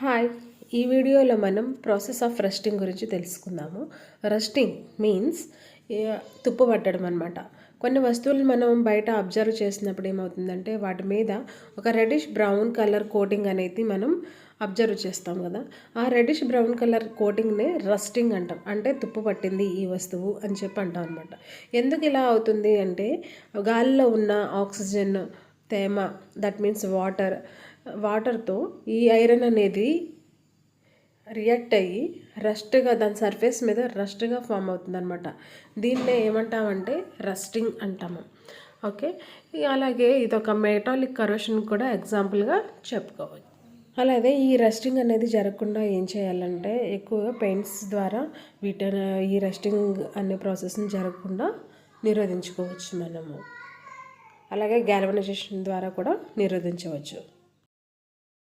Hi, ఈ వీడియోలో మనం ప్రాసెస్ ఆఫ్ రస్టింగ్ గురించి తెలుసుకుందాము. రస్టింగ్ మీన్స్ తుప్పు పట్టడం అనమాట. కొన్ని వస్తువులు మనం బయట అబ్జర్వ్ చేసినప్పుడు ఏమవుతుందంటే వాటి మీద ఒక రెడిష్ బ్రౌన్ కలర్ కోటింగ్ అనేది మనం అబ్జర్వ్ చేస్తాం కదా. ఆ రెడిష్ బ్రౌన్ కలర్ కోటింగ్నే రస్టింగ్ అంటాం. అంటే తుప్పు పట్టింది ఈ వస్తువు అని చెప్పి అంటాం అనమాట. ఎందుకు ఇలా అవుతుంది అంటే గాలిలో ఉన్న ఆక్సిజన్, తేమ, దట్ మీన్స్ వాటర్తో ఈ ఐరన్ అనేది రియాక్ట్ అయ్యి రస్ట్గా దాని సర్ఫేస్ మీద రస్ట్గా ఫామ్ అవుతుంది అనమాట. దీన్నే ఏమంటామంటే రస్టింగ్ అంటాము. ఓకే, అలాగే ఇదొక మెటాలిక్ కరోషన్ కూడా ఎగ్జాంపుల్గా చెప్పుకోవచ్చు. అలాగే ఈ రస్టింగ్ అనేది జరగకుండా ఏం చేయాలంటే ఎక్కువగా పెయింట్స్ ద్వారా ఈ రస్టింగ్ అనే ప్రాసెస్ని జరగకుండా నిరోధించుకోవచ్చు మనము. అలాగే గ్యాల్వనైజేషన్ ద్వారా కూడా నిరోధించవచ్చు.